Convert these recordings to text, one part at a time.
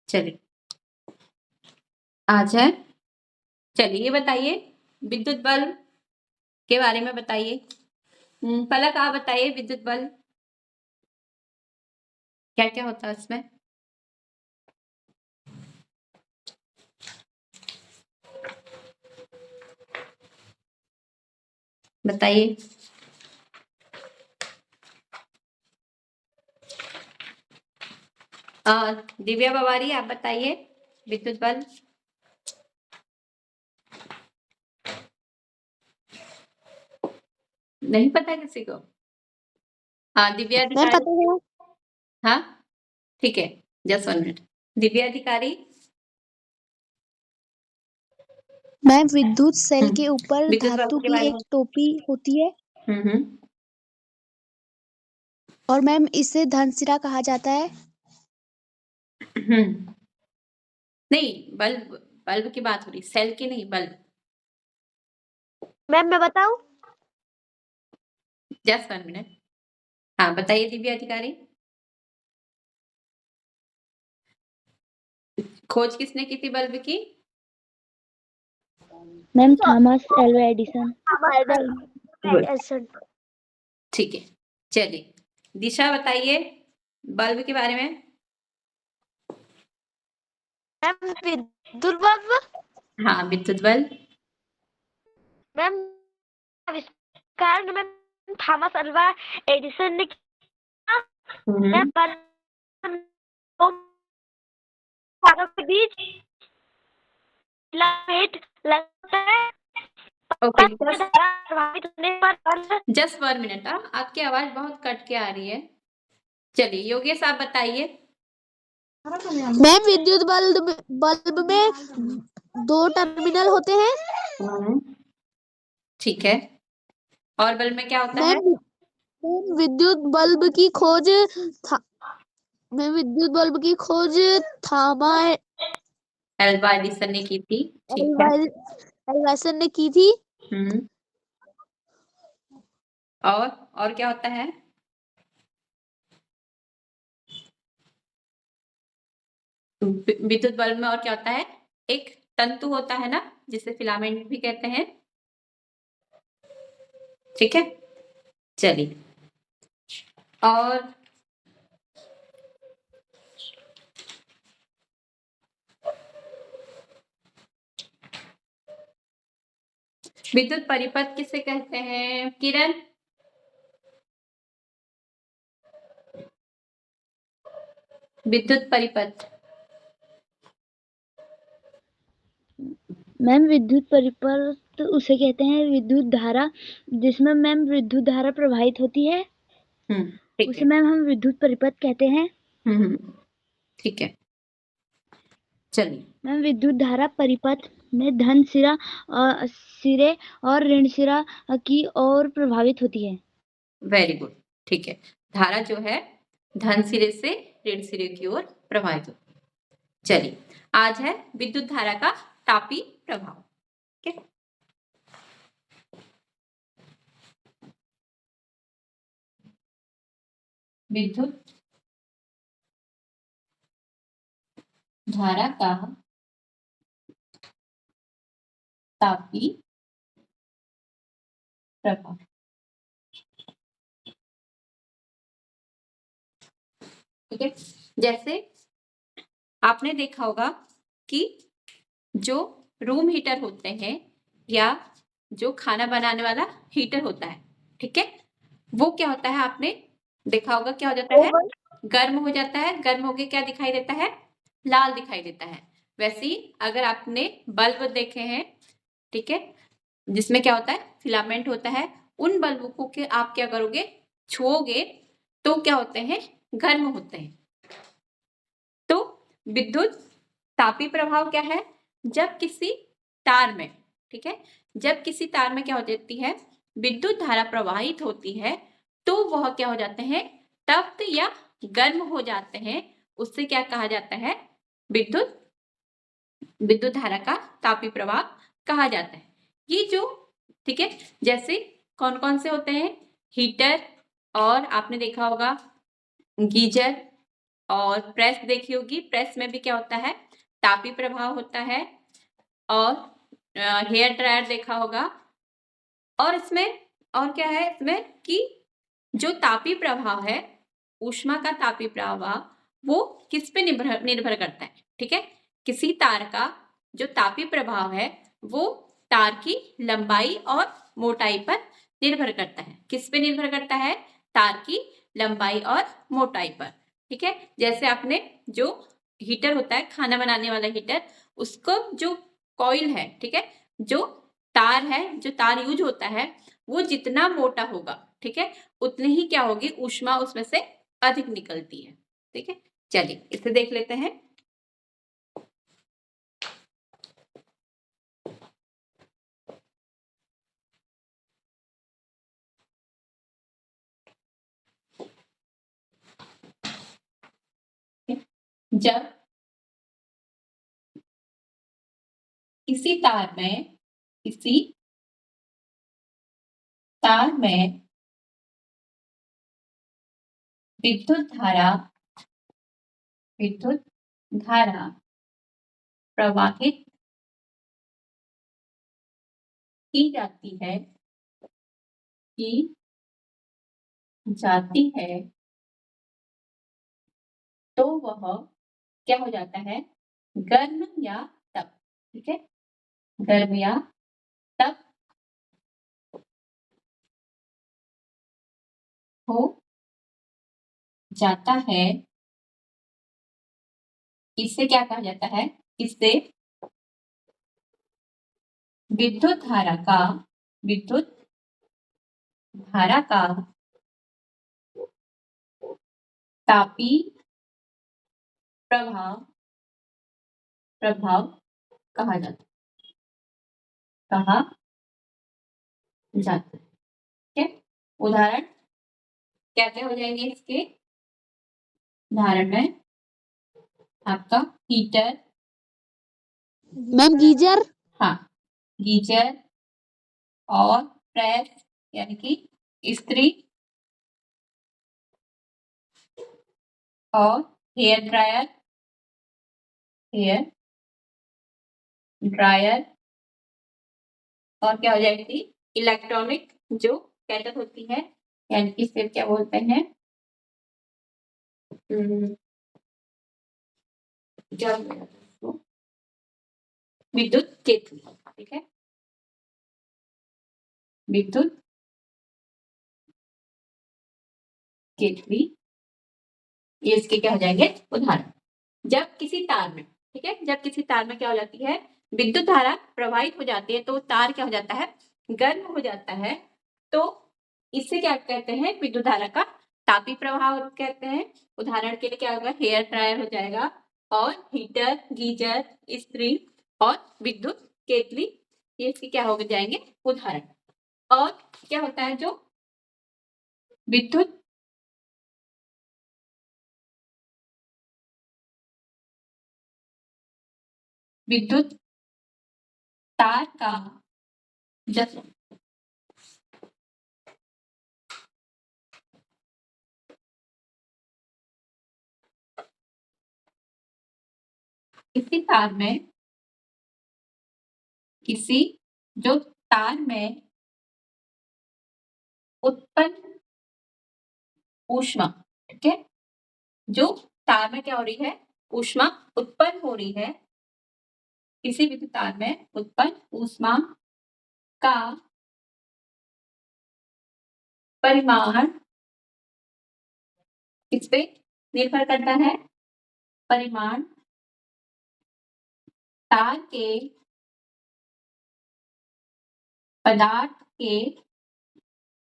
चलिए आज है, चलिए ये बताइए विद्युत बल्ब के बारे में बताइए। पलक आप बताइए विद्युत बल्ब क्या क्या होता है उसमें। बताइए। दिव्या बवारी आप बताइए विद्युत बल्ब। नहीं पता किसी को? हाँ दिव्या मैम अधिकारी। पता है। हाँ ठीक है, जस्ट 1 मिनट। दिव्या अधिकारी। मैम विद्युत सेल के ऊपर विद्युत बल्ब धातु के की बारे एक टोपी होती है में। और मैम इसे धनसिरा कहा जाता है। नहीं, बल्ब बल्ब की बात हो रही, सेल की नहीं, बल्ब। मैम मैं बताऊं? Just 1 minute. हाँ बताइए दिव्या अधिकारी। खोज किसने की थी बल्ब की? Ma'am Thomas Alva Edison. ठीक है, चलिए दिशा बताइए बल्ब के बारे में। मैम विद्युत बल्ब। हाँ विद्युत बल्ब। मैम आविष्कार मैम थॉमस एल्वा एडिसन ने किया। मैम तारों के बीच लाइट लगता है। ओके प्रभावित होने पर जस्ट 1 मिनट। आपकी आवाज बहुत कट के आ रही है। चलिए योगेश आप बताइए। मैम विद्युत बल्ब में 2 टर्मिनल होते हैं। ठीक है, और बल्ब में क्या होता है? मैम विद्युत बल्ब की खोज था मैम विद्युत बल्ब की खोज थामा एल्वा एडिसन ने की थी। ठीक है। एडिसन ने की थी। और क्या होता है? विद्युत बल्ब में और क्या होता है? एक तंतु होता है ना, जिसे फिलामेंट भी कहते हैं। ठीक है, चलिए और विद्युत परिपथ किसे कहते हैं? किरण। विद्युत परिपथ। मैम विद्युत परिपथ उसे कहते हैं विद्युत धारा जिसमें मैम विद्युत धारा प्रवाहित होती है। ठीक उसे है। मैम हम विद्युत परिपथ कहते हैं। ठीक है, चलिए। मैम विद्युत धारा परिपथ में धन सिरा सिरे और ऋण सिरा की ओर प्रभावित होती है। वेरी गुड, ठीक है। धारा जो है धन सिरे से ऋण सिरे की ओर प्रवाहित होती है। चलिए आज है विद्युत धारा का तापी प्रभाव। ठीक है, विद्युत धारा का तापी प्रभाव। ठीक है, जैसे आपने देखा होगा कि जो रूम हीटर होते हैं या जो खाना बनाने वाला हीटर होता है, ठीक है, वो क्या होता है आपने देखा होगा, क्या हो जाता है? गर्म हो जाता है। गर्म होके क्या दिखाई देता है? लाल दिखाई देता है। वैसे ही अगर आपने बल्ब देखे हैं, ठीक है, जिसमें क्या होता है? फिलामेंट होता है। उन बल्ब को के आप क्या करोगे? छुओगे तो क्या होते हैं? गर्म होते हैं। तो विद्युत तापी प्रभाव क्या है? जब किसी तार में, ठीक है, जब किसी तार में क्या हो जाती है? विद्युत धारा प्रवाहित होती है तो वह क्या हो जाते हैं? तप्त या गर्म हो जाते हैं। उससे क्या कहा जाता है? विद्युत धारा का तापी प्रवाह कहा जाता है। ये जो, ठीक है, जैसे कौन कौन से होते हैं? हीटर, और आपने देखा होगा गीजर, और प्रेस देखी होगी, प्रेस में भी क्या होता है, तापी प्रभाव होता है। और हेयर ड्रायर देखा होगा। और इसमें और क्या है इसमें कि जो तापी प्रभाव है, ऊष्मा का तापी प्रभाव, वो किस पे निर्भर करता है, ठीक है। किसी तार का जो तापी प्रभाव है वो तार की लंबाई और मोटाई पर निर्भर करता है। किस पे निर्भर करता है, तार की लंबाई और मोटाई पर, ठीक है। जैसे आपने जो हीटर होता है, खाना बनाने वाला हीटर, उसको जो कॉइल है, ठीक है, जो तार है, जो तार यूज होता है, वो जितना मोटा होगा, ठीक है, उतनी ही क्या होगी, ऊष्मा उसमें से अधिक निकलती है, ठीक है। चलिए इसे देख लेते हैं। जब किसी तार में विद्युत धारा प्रवाहित की जाती है तो वह क्या हो जाता है, गर्म या तप, ठीक है, गर्म या तप हो जाता है। इससे क्या कहा जाता है, इससे विद्युत धारा का तापी प्रभाव कहा जाता है, ठीक है। उदाहरण क्या क्या हो जाएंगे इसके, उदाहरण में आपका हीटर, मैम गीजर, हाँ, गीजर, और प्रेस यानी कि इस्त्री, और हेयर ड्रायर, और क्या हो जाएगी, इलेक्ट्रॉनिक जो केटल होती है, यानी कि फिर क्या बोलते हैं, क्या बोलते हैं उसको? विद्युत केतली, ठीक है, विद्युत केतली, ये इसके क्या हो जाएंगे उदाहरण। जब किसी तार में, ठीक है, जब किसी तार में क्या हो जाती है, विद्युत धारा प्रवाहित हो जाती है, तो तार क्या हो जाता है, गर्म हो जाता है। तो इससे क्या कहते हैं, विद्युत धारा का तापी प्रभाव कहते हैं। उदाहरण के लिए क्या होगा, हेयर ड्रायर हो जाएगा, और हीटर, गीजर, इस्त्री और विद्युत केतली, ये इसके क्या हो जाएंगे उदाहरण। और क्या होता है, जो विद्युत तार का जब किसी तार में जो तार में उत्पन्न ऊष्मा, ठीक है, जो तार में क्या हो रही है, ऊष्मा उत्पन्न हो रही है, किसी भी तार में उत्पन्न ऊष्मा का परिमाण किस पे निर्भर करता है, परिमाण तार के पदार्थ के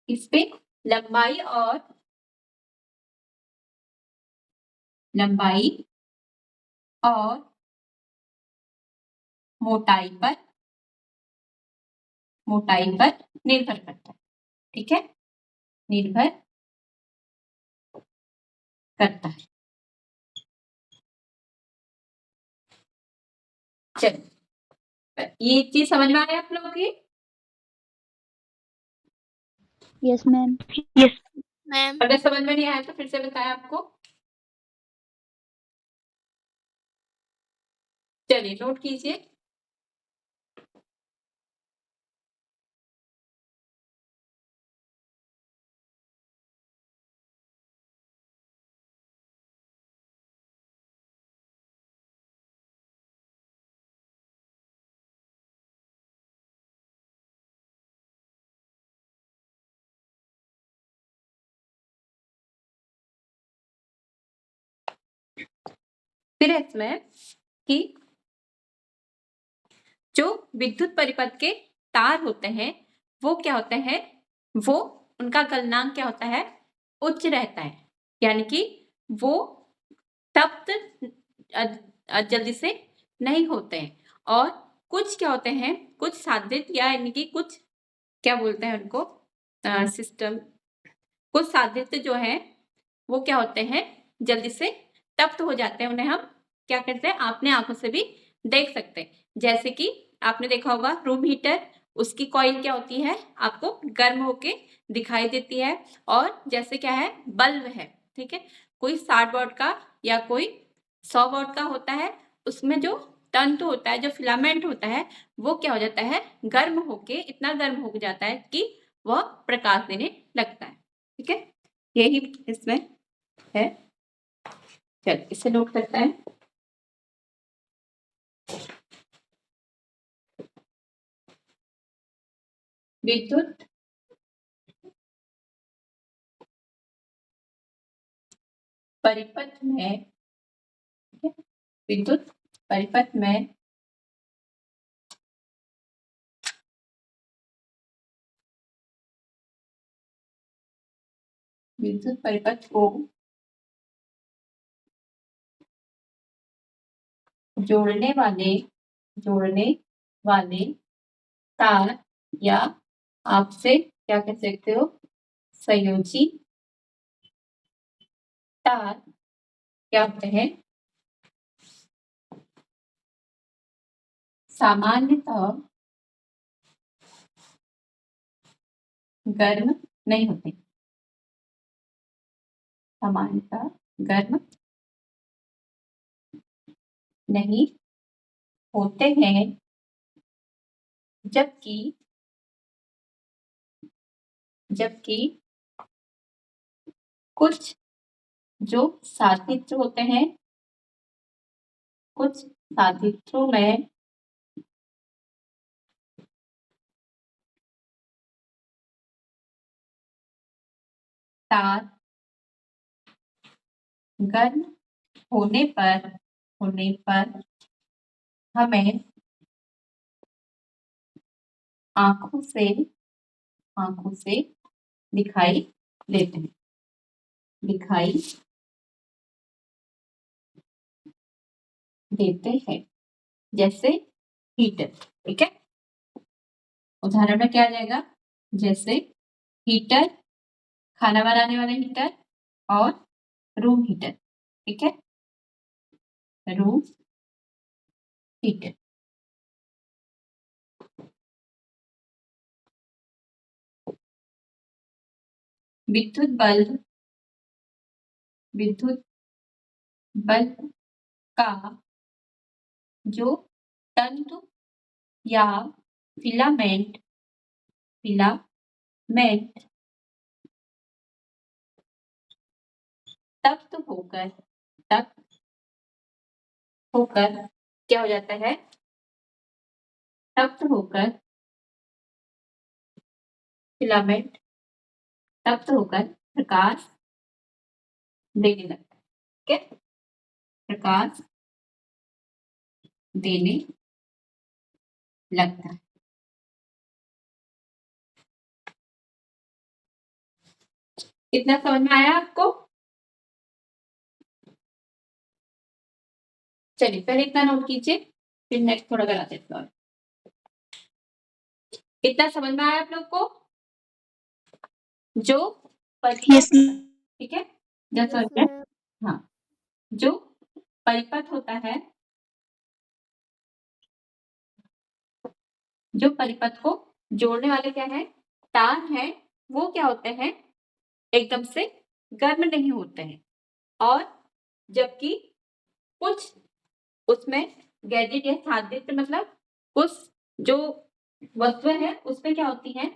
इस पे लंबाई और मोटाई पर निर्भर करता है, ठीक है, निर्भर करता है। चलिए ये चीज समझ में आया आप लोगों की। Yes ma'am. मैम अगर समझ में नहीं आया तो फिर से बताया आपको। चलिए नोट कीजिए। फिर है इसमें कि जो विद्युत परिपथ के तार होते हैं वो क्या होते हैं, वो उनका गलनांक क्या होता है, उच्च रहता है, यानी कि वो तप्त जल्दी से नहीं होते हैं। और कुछ क्या होते हैं, कुछ साधित यानी कि कुछ क्या बोलते हैं उनको, सिस्टम, कुछ साधित जो है वो क्या होते हैं, जल्दी से तप्त हो जाते हैं। उन्हें हम क्या करते हैं, अपने आंखों से भी देख सकते हैं। जैसे कि आपने देखा होगा रूम हीटर, उसकी कॉइल क्या होती है, आपको गर्म होके दिखाई देती है। और जैसे क्या है, बल्ब है, ठीक है, कोई 60 वॉट का या कोई 100 वॉट का होता है, उसमें जो तंतु होता है, जो फिलामेंट होता है, वो क्या हो जाता है, गर्म होके इतना गर्म हो जाता है कि वह प्रकाश देने लगता है। ठीक है, यही इसमें है। चल इसे नोट करता है। विद्युत परिपथ में, विद्युत परिपथ में विद्युत परिपथ को जोड़ने वाले तार या आपसे क्या कह सकते हो, संयोजी तार क्या होते हैं, सामान्यतः गर्म नहीं होते, सामान्यतः गर्म नहीं होते हैं, जबकि कुछ जो साधित्र होते हैं, कुछ साधित्रों में तार गर्म होने पर हमें आंखों से दिखाई देते हैं, जैसे हीटर। ठीक है, उदाहरण में क्या आ जाएगा, जैसे हीटर, खाना बनाने वाला हीटर और रूम हीटर। ठीक है, रूम हीटर। विद्युत बल्ब का जो तंतु या फिलामेंट तप्त होकर क्या हो जाता है, तप्त होकर फिलामेंट तप्त होकर प्रकाश देने लगता है। ठीक है, प्रकाश देने लगता है। इतना समझ में आया आपको? चलिए पहले इतना नोट कीजिए, फिर नेक्स्ट थोड़ा कराते हैं और। इतना समझ में आया आप लोग को? जो परिपथ, ठीक है, हाँ, जो परिपथ होता है, जो परिपथ को जोड़ने वाले क्या है, तार है, वो क्या होते हैं, एकदम से गर्म नहीं होते हैं। और जबकि कुछ उसमें गैजेट या सादृश्य मतलब उस जो वस्तुएं हैं उसमें क्या होती हैं,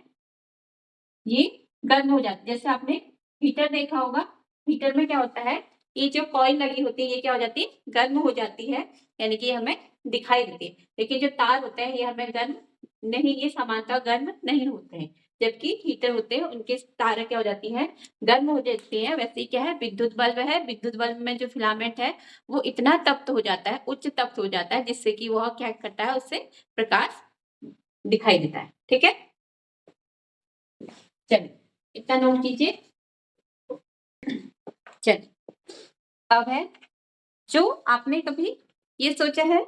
ये गर्म हो जाती है। जैसे आपने हीटर देखा होगा, हीटर में क्या होता है, ये जो कॉइल लगी होती है ये क्या हो जाती है, गर्म हो जाती है, यानी कि हमें दिखाई देती है। लेकिन जो तार होते हैं ये हमें गर्म नहीं, ये सामान्यतः गर्म नहीं होते हैं, जबकि हीटर होते हैं उनके तारें क्या हो जाती हैं, गर्म हो जाती हैं। वैसे ही क्या है, विद्युत बल्ब है, विद्युत बल्ब में जो फिलामेंट है वो इतना तप्त हो जाता है, उच्च तप्त हो जाता है, जिससे कि वह क्या करता है, उससे प्रकाश दिखाई देता है। ठीक है, चलिए इतना नोट कीजिए। चलिए अब है, जो आपने कभी ये सोचा है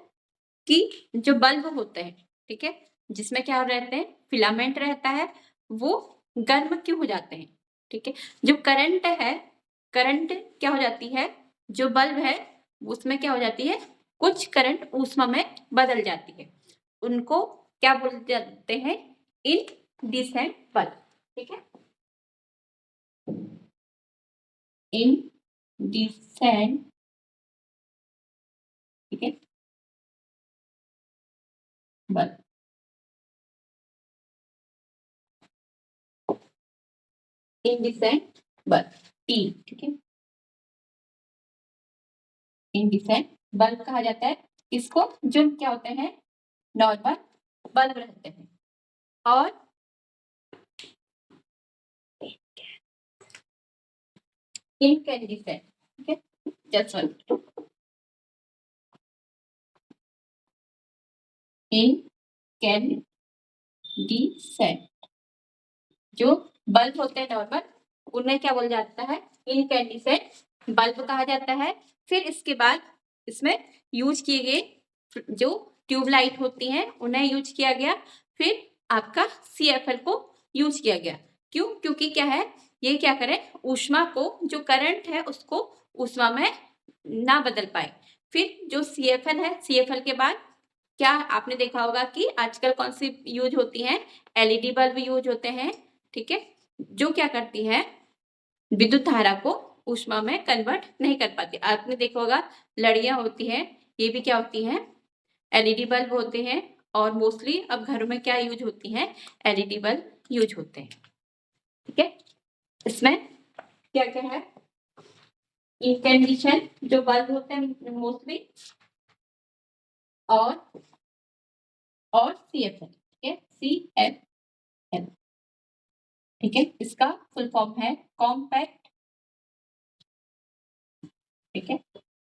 कि जो बल्ब होते हैं, ठीक है, जिसमें क्या रहते हैं, फिलामेंट रहता है, वो गर्म क्यों हो जाते हैं? ठीक है, जो करंट है, करंट क्या हो जाती है, जो बल्ब है उसमें क्या हो जाती है, कुछ करंट ऊष्मा में बदल जाती है, उनको क्या बोल जाते हैं, इनडिसेंट बल्ब। ठीक है, इनडिसेंट, ठीक है, बल्ब। इनडिसेंट बल्ब, टी, ठीक है, इनडिसेंट बल्ब कहा जाता है इसको, जो क्या होते हैं, नॉर्मल बल्ब रहते हैं, और इनकैंडिसेंट, ठीक है, जस्ट वन, इनकैंडिसेंट जो बल्ब होते हैं नॉर्मल, उन्हें क्या बोला जाता है, इनकैंडिसेंट बल्ब कहा जाता है। फिर इसके बाद इसमें यूज किए गए जो ट्यूबलाइट होती हैं उन्हें यूज किया गया, फिर आपका CFL को यूज किया गया। क्यों? क्योंकि क्या है, ये क्या करे, ऊष्मा को, जो करंट है उसको ऊष्मा में ना बदल पाए। फिर जो CFL है, CFL के बाद क्या आपने देखा होगा कि आजकल कौन सी यूज होती है, LED बल्ब यूज होते हैं, ठीक है, जो क्या करती है, विद्युत धारा को ऊष्मा में कन्वर्ट नहीं कर पाती। आपने देखा होगा लड़ियां होती हैं, ये भी क्या होती हैं, LED बल्ब होते हैं, और मोस्टली अब घरों में क्या यूज होती हैं, LED बल्ब यूज होते हैं। ठीक है, इसमें क्या क्या है, इनकैंडिसेंट जो बल्ब होते हैं मोस्टली, और CFL, ठीक है, CFL, ठीक है, इसका फुल फॉर्म है कॉम्पैक्ट, ठीक है,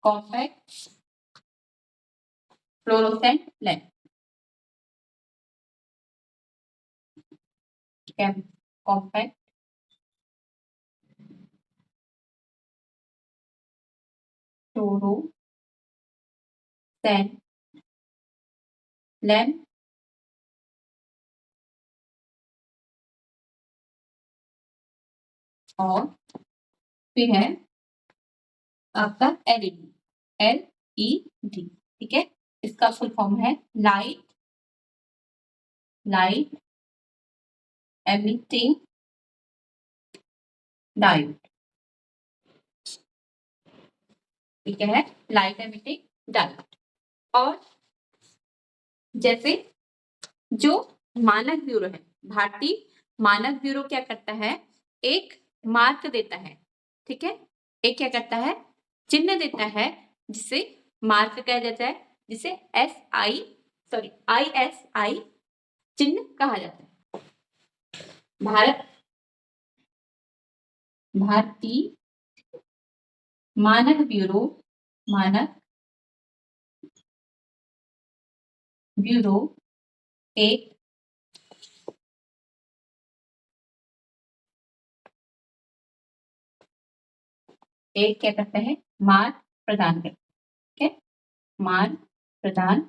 compact fluorescent lamp, compact fluorescent lamp, और फिर है आपका LED, ठीक है, इसका फुल फॉर्म है लाइट एमिटिंग डायोड, ठीक है, लाइट एमिटिंग डायोड। और जैसे जो मानक ब्यूरो है, भारतीय मानक ब्यूरो क्या करता है, एक मार्क देता है, ठीक है, एक क्या करता है, चिन्ह देता है, जिसे मार्क कहा जाता है, जिसे ISI चिन्ह कहा जाता है। भारतीय मानक ब्यूरो एक क्या करते हैं, मार्क प्रदान करते हैं, ठीक है, मार्क प्रदान,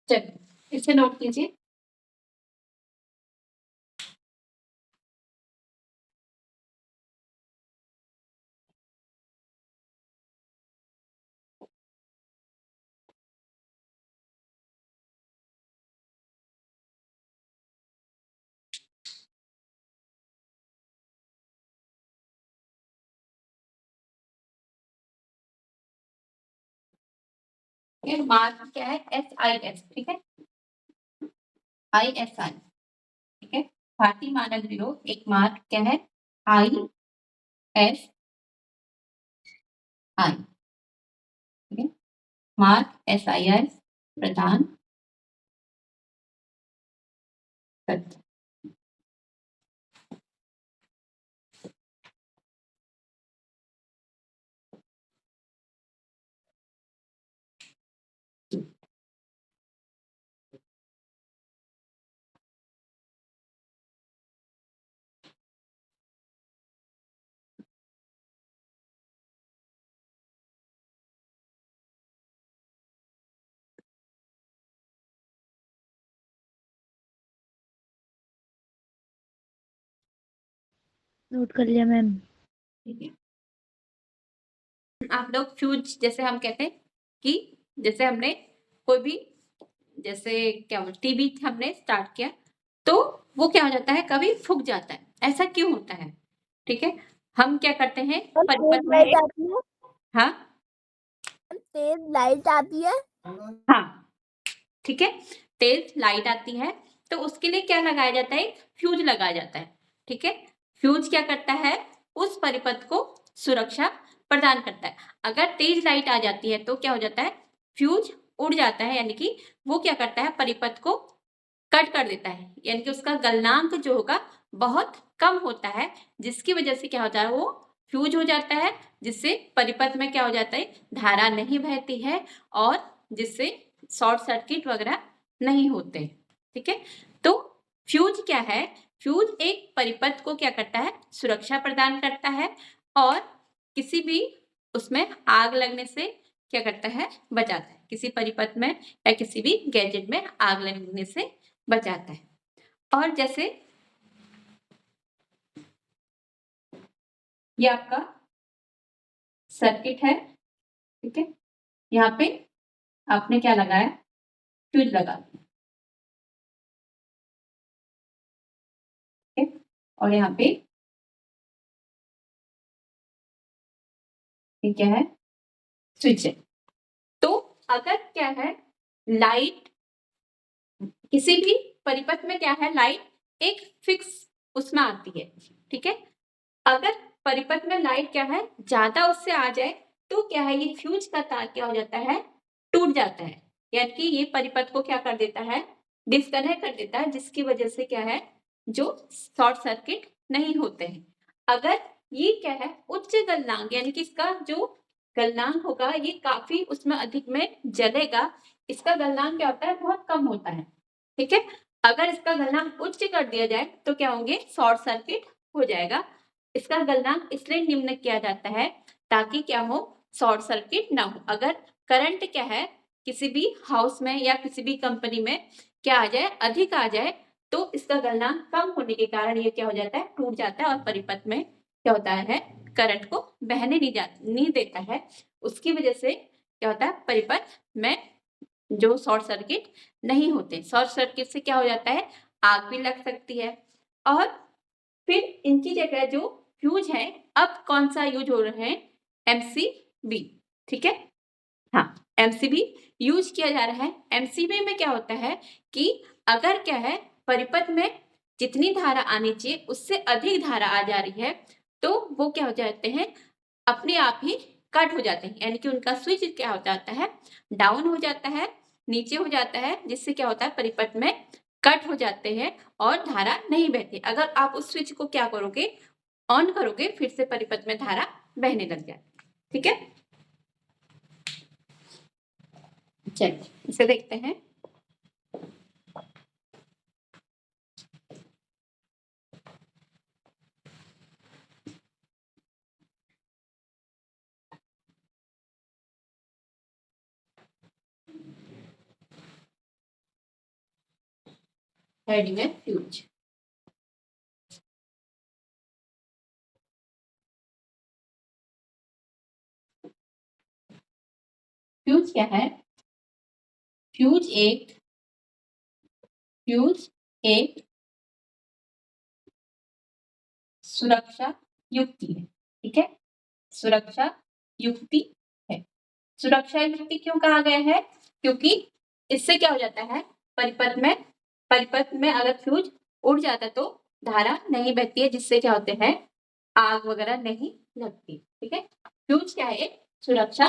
चलिए इसे नोट कीजिए। ठीक है, मार्क क्या है, SIS, ठीक है, ISI, ठीक है, भारतीय मानक ब्यूरो एक मार्क क्या है, ISI, ठीक है, मार्क SIS प्रदान करता है। नोट कर लिया मैम। ठीक है, आप लोग फ्यूज जैसे हम कहते हैं कि जैसे हमने कोई भी जैसे क्या बोलते टीवी हमने स्टार्ट किया तो वो क्या हो जाता है, कभी फूक जाता है, ऐसा क्यों होता है? ठीक है, हम क्या करते हैं परिपथ में लाइट आती है, हाँ तेज लाइट आती है। हाँ ठीक है, तेज लाइट आती है तो उसके लिए क्या लगाया जाता है, एक फ्यूज लगाया जाता है। ठीक है, फ्यूज क्या करता है, उस परिपथ को सुरक्षा प्रदान करता है। अगर तेज लाइट आ जाती है तो क्या हो जाता है, फ्यूज उड़ जाता है, यानी कि वो क्या करता है, परिपथ को कट कर देता है, यानी कि उसका गलनांक जो होगा बहुत कम होता है, जिसकी वजह से क्या होता है, वो फ्यूज हो जाता है, जिससे परिपथ में क्या हो जाता है, धारा नहीं बहती है और जिससे शॉर्ट सर्किट वगैरह नहीं होते। ठीक है, तो फ्यूज क्या है, फ्यूज एक परिपथ को क्या करता है, सुरक्षा प्रदान करता है और किसी भी उसमें आग लगने से क्या करता है, बचाता है, किसी परिपथ में या किसी भी गैजेट में आग लगने से बचाता है। और जैसे ये आपका सर्किट है, ठीक है, यहाँ पे आपने क्या लगाया, फ्यूज लगा दिया, ठीक है, और यहाँ पे ये क्या है, स्विच है। तो अगर क्या है, लाइट किसी भी परिपथ में क्या है, लाइट एक फिक्स उसमें आती है। ठीक है, अगर परिपथ में लाइट क्या है, ज्यादा उससे आ जाए तो क्या है, ये फ्यूज का तार क्या हो जाता है, टूट जाता है, यानी कि ये परिपथ को क्या कर देता है, डिस्कनेक्ट कर देता है, जिसकी वजह से क्या है, जो शॉर्ट सर्किट नहीं होते हैं। अगर ये क्या है, उच्च गलनांक, यानी कि इसका जो गलनांक होगा ये काफी उसमें अधिक में जलेगा, इसका गलनांक क्या होता है, बहुत कम होता है। ठीक है, अगर इसका गलनांक उच्च कर दिया जाए तो क्या होंगे, शॉर्ट सर्किट हो जाएगा। इसका गलनांक इसलिए निम्न किया जाता है ताकि क्या हो, शॉर्ट सर्किट ना हो। अगर करंट क्या है, किसी भी हाउस में या किसी भी कंपनी में क्या आ जाए, अधिक आ जाए, तो इसका गलनांक कम होने के कारण ये क्या हो जाता है, टूट जाता है और परिपथ में क्या होता है, करंट को बहने नहीं देता है। उसकी वजह से क्या होता है, परिपथ में जो शॉर्ट सर्किट नहीं होते। शॉर्ट सर्किट से क्या हो जाता है, आग भी लग सकती है। और फिर इनकी जगह जो फ्यूज है, अब कौन सा यूज हो रहा है, MCB। ठीक है, हाँ MCB यूज किया जा रहा है। MCB में क्या होता है कि अगर क्या है, परिपथ में जितनी धारा आनी चाहिए उससे अधिक धारा आ जा रही है तो वो क्या हो जाते हैं, अपने आप ही कट हो जाते हैं, यानी कि उनका स्विच क्या हो जाता है, डाउन हो जाता है, नीचे हो जाता है, जिससे क्या होता है, परिपथ में कट हो जाते हैं और धारा नहीं बहती। अगर आप उस स्विच को क्या करोगे, ऑन करोगे, फिर से परिपथ में धारा बहने लग जाती है। ठीक है, चलिए इसे देखते हैं। हेडिंग है फ्यूज। फ्यूज क्या है, फ्यूज एक सुरक्षा युक्ति है। ठीक है, सुरक्षा युक्ति है। सुरक्षा युक्ति क्यों कहा गया है, क्योंकि इससे क्या हो जाता है, परिपथ में अगर फ्यूज उड़ जाता है तो धारा नहीं बहती है, जिससे क्या होते हैं, आग वगैरह नहीं लगती। ठीक है, फ्यूज क्या है, एक सुरक्षा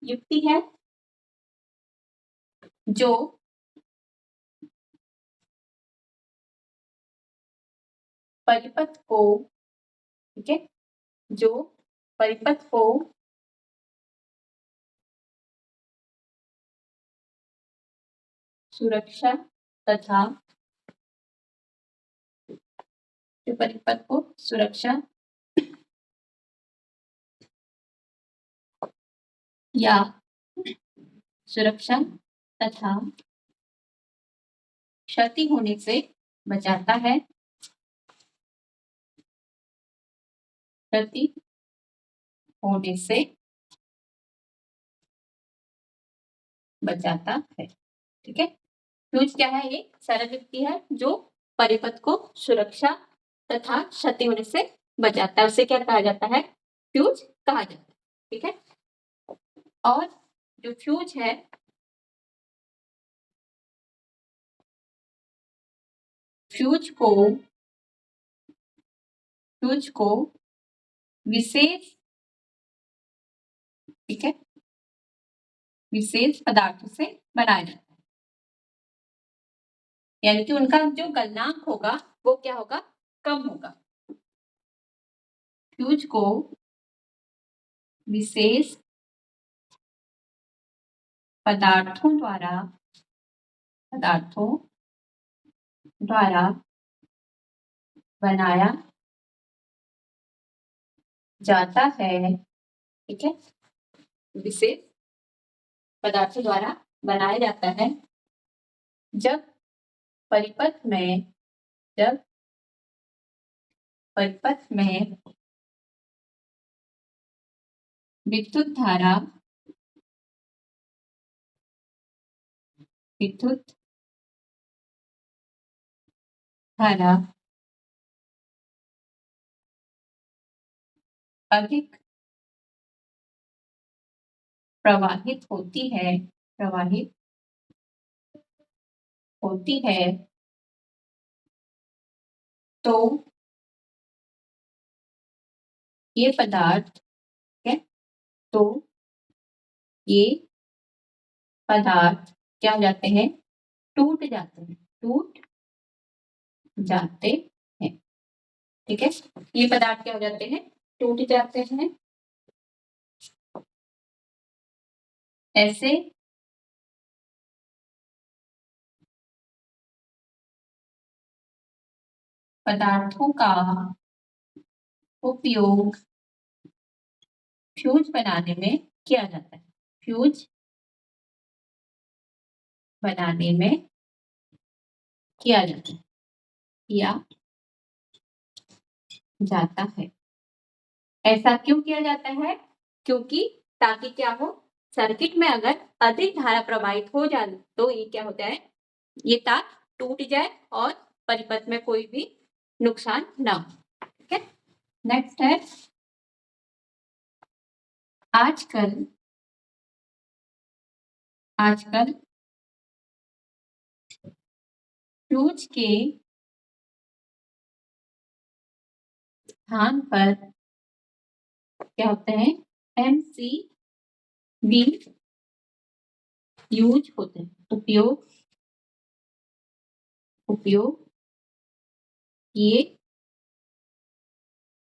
युक्ति है जो परिपथ को, ठीक है, जो परिपथ को सुरक्षा तथा, जो परिपथ को सुरक्षा या सुरक्षा तथा क्षति होने से बचाता है, क्षति होने से बचाता है। ठीक है, फ्यूज क्या है, एक सरल युक्ति है जो परिपथ को सुरक्षा तथा क्षति होने से बचाता है, उसे क्या कहा जाता है, फ्यूज कहा जाता है। ठीक है, और जो फ्यूज है, फ्यूज को विशेष, ठीक है, विशेष पदार्थों से बनाया जाता है, यानी कि उनका जो गलनांक होगा वो क्या होगा, कम होगा। फ्यूज को विशेष पदार्थों द्वारा बनाया जाता है। ठीक है, विशेष पदार्थों द्वारा बनाया जाता है जब परिपथ में विद्युत धारा अधिक प्रवाहित होती है तो ये पदार्थ, है, तो ये पदार्थ क्या हो जाते हैं, टूट जाते हैं। ठीक है, ये पदार्थ क्या हो जाते हैं, टूट जाते हैं। ऐसे पदार्थों का उपयोग फ्यूज बनाने में किया जाता है, फ्यूज बनाने में किया जाता है। ऐसा क्यों किया जाता है, क्योंकि ताकि क्या हो, सर्किट में अगर अधिक धारा प्रवाहित हो जाए तो ये क्या होता है, ये तार टूट जाए और परिपथ में कोई भी नुकसान ना हो। ठीक है, नेक्स्ट है, आजकल फ्यूज के स्थान पर क्या होते हैं, MCB यूज होते हैं, उपयोग किए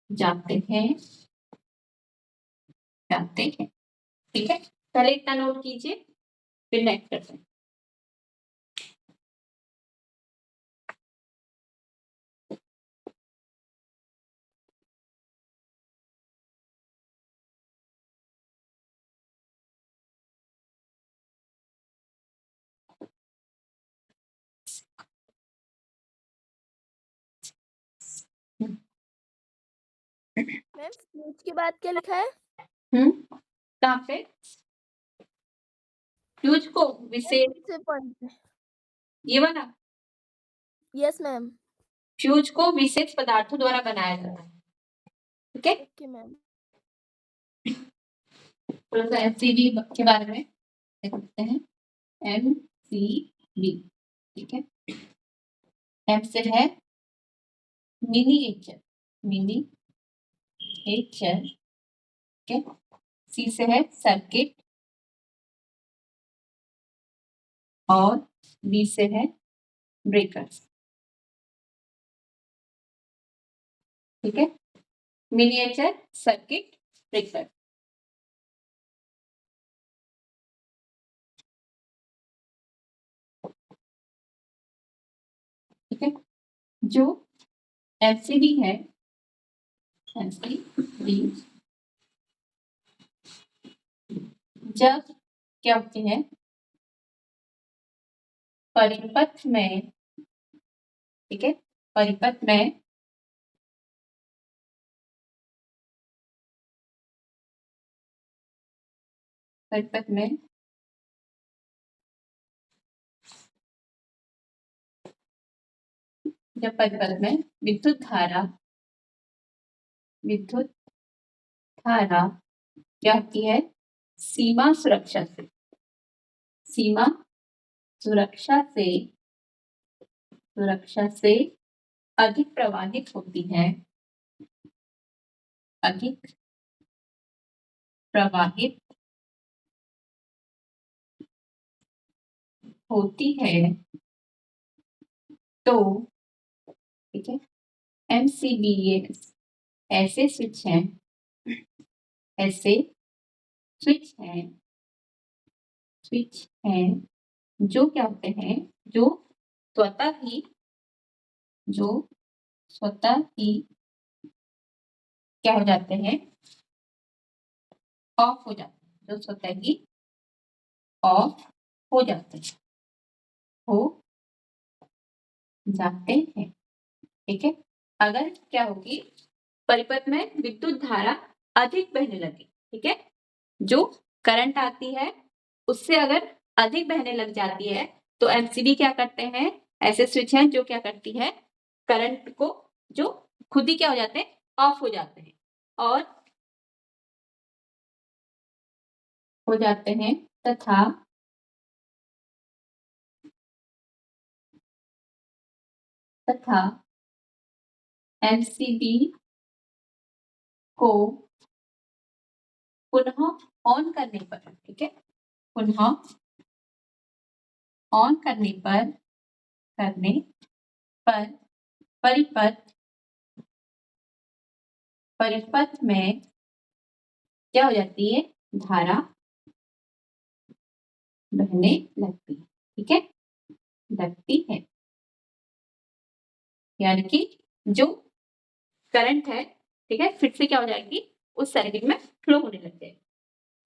जाते हैं। ठीक है, पहले इतना नोट कीजिए, फिर नेक्स्ट करते हैं। मैम फ्यूज के बाद क्या लिखा है? कहाँ पे, फ्यूज को विशेष, दूसरे पॉइंट पे। ये वाला, यस मैम। फ्यूज को विशेष पदार्थों द्वारा बनाया जाता है। ठीक है, ओके मैम। थोड़ा सा MCB के बारे में देखते हैं। MCB, ठीक है। M से है मिनिएचर, मिनिएचर, ठीक है। C से है सर्किट और B से है ब्रेकर्स, ठीक है। मिनिएचर, सर्किट, ब्रेकर, ठीक है। जो MCB है, MCB जब क्या होती है परिपथ में, ठीक है, परिपथ में जब परिपथ में विद्युत धारा क्या होती है सीमा सुरक्षा से अधिक प्रवाहित होती है, अधिक प्रवाहित होती है, तो ठीक है MCBs ऐसे स्विच हैं जो क्या होते हैं, जो स्वतः ही क्या हो जाते हैं, ऑफ हो जाते हैं, जो स्वतः ही ऑफ हो जाते हैं, ठीक है। अगर क्या होगी परिपथ में विद्युत धारा अधिक बहने लगी, ठीक है, जो करंट आती है उससे अगर अधिक बहने लग जाती है तो MCB क्या करते हैं, ऐसे स्विच हैं जो क्या करती है करंट को, जो खुद ही क्या हो जाते हैं ऑफ हो जाते हैं और हो जाते हैं तथा MCB को पुनः ऑन करने पर, ठीक है, पुनः ऑन करने पर परिपथ में क्या हो जाती है धारा बहने लगती है, ठीक है, लगती है, यानी कि जो करंट है, ठीक है, फिर से क्या हो जाएगी उस सर्किट में फ्लो होने लग जाएगी।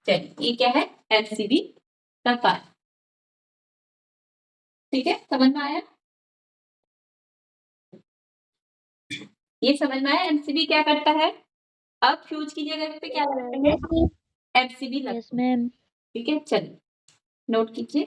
चलिए ये क्या है MCB का कार्य, ठीक है, समझ में आया, ये समझ में आया MCB क्या करता है। अब फ्यूज की जगह पे क्या लगता है MCB लगता है, यस मैम। ठीक है। चलिए नोट कीजिए,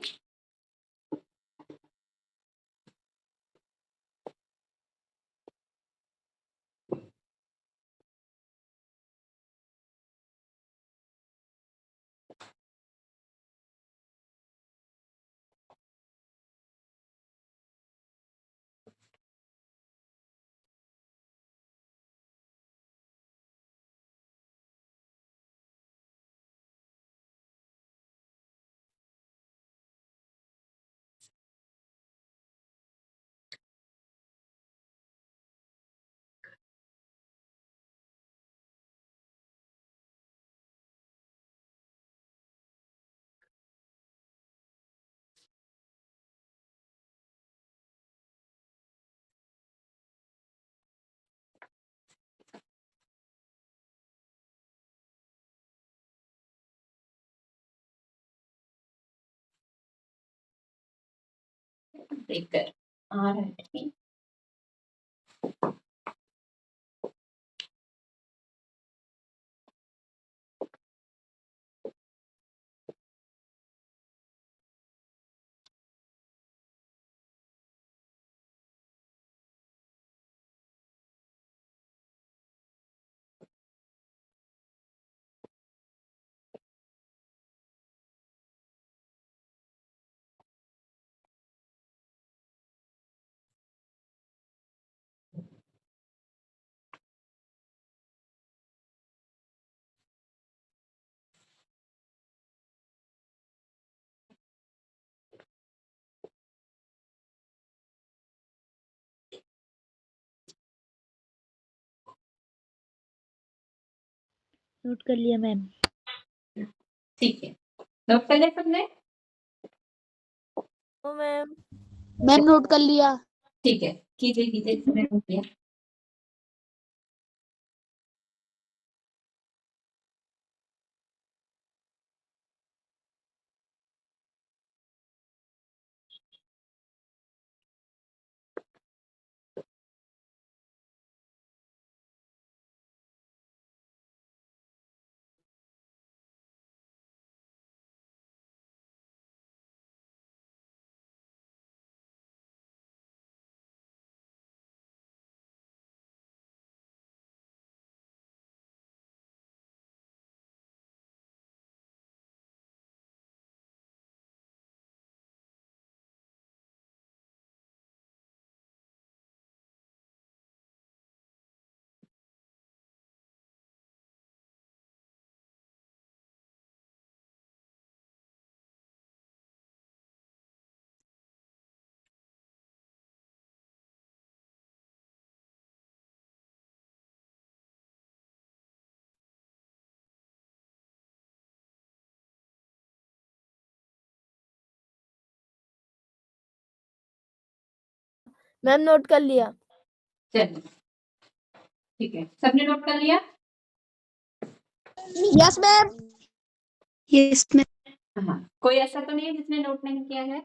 ब्रेकर आ रहा है, नोट कर लिया मैम। ठीक है, नोट कर लिया सबने? ओ मैम। मैम नोट कर लिया। ठीक है, कीजिए कीजिए, सबने नोट किया। मैम नोट कर लिया। चलिए, ठीक है, सबने नोट कर लिया? Yes ma'am. Yes ma'am. हाँ, कोई ऐसा तो नहीं है जिसने नोट नहीं किया है?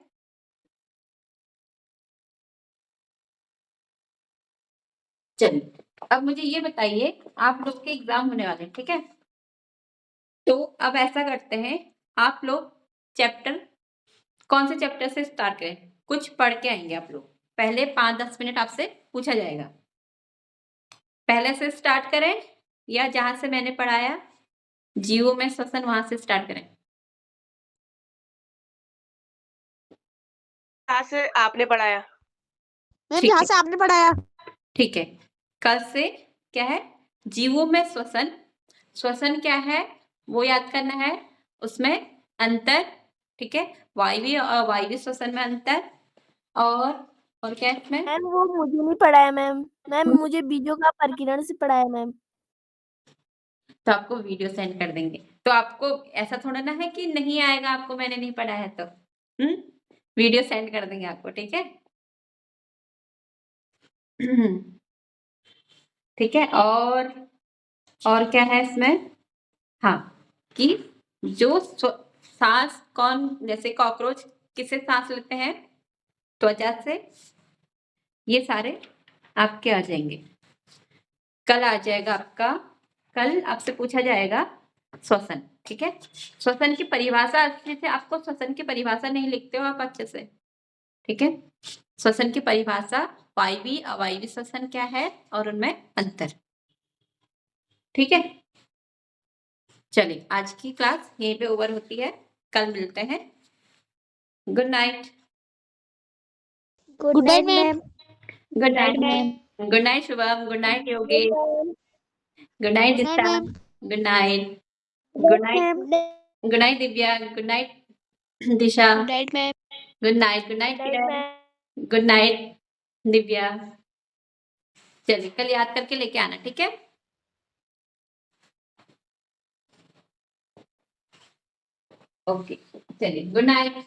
चलिए, अब मुझे ये बताइए, आप लोग के एग्जाम होने वाले हैं, ठीक है? तो अब ऐसा करते हैं, आप लोग चैप्टर, कौन से चैप्टर से स्टार्ट करें? कुछ पढ़ के आएंगे आप लोग, पहले 5-10 मिनट आपसे पूछा जाएगा। पहले से स्टार्ट करें या जहां से मैंने पढ़ाया जीवो में श्वसन, वहां से स्टार्ट करें? जहाँ से आपने पढ़ाया। मैम ठीक जहाँ है, से आपने पढ़ाया। ठीक है। कल से क्या है? जीवों में श्वसन, श्वसन क्या है वो याद करना है, उसमें अंतर, ठीक है? वायवीय और अवायवीय श्वसन में अंतर, और क्या है इसमें? मैम वो मुझे नहीं पढ़ाया मैम। मैम मुझे बीजों का प्रकीर्णन से पढ़ाया मैम। तो आपको वीडियो सेंड कर देंगे। तो आपको ऐसा थोड़ा ना है कि नहीं आएगा आपको, मैंने नहीं पढ़ा है तो वीडियो सेंड कर देंगे आपको, ठीक है? ठीक है, और क्या है इसमें? हाँ, कि जो सांस कौन, जैसे कॉकरोच किससे सांस लेते हैं? त्वचा से। ये सारे आपके आ जाएंगे। कल आ जाएगा आपका, कल आपसे पूछा जाएगा श्वसन, ठीक है? श्वसन की परिभाषा, अच्छे से आपको श्वसन की परिभाषा नहीं लिखते हो आप अच्छे से, ठीक है? श्वसन की परिभाषा, वायवीय अवायवीय श्वसन क्या है और उनमें अंतर, ठीक है? चलिए, आज की क्लास यहीं पे ओवर होती है, कल मिलते हैं। Good night. Good night ma'am. Good night ma'am. Good night Shubham, good night Yogesh, good night good night Disha, ma'am. Good night, good night, good night Divya, good night Disha, good night ma'am. Good night, good night good night Kiran, ma'am. Good night Divya. चलिए, कल याद करके लेके आना, ठीक है? Okay, चलिए, good night.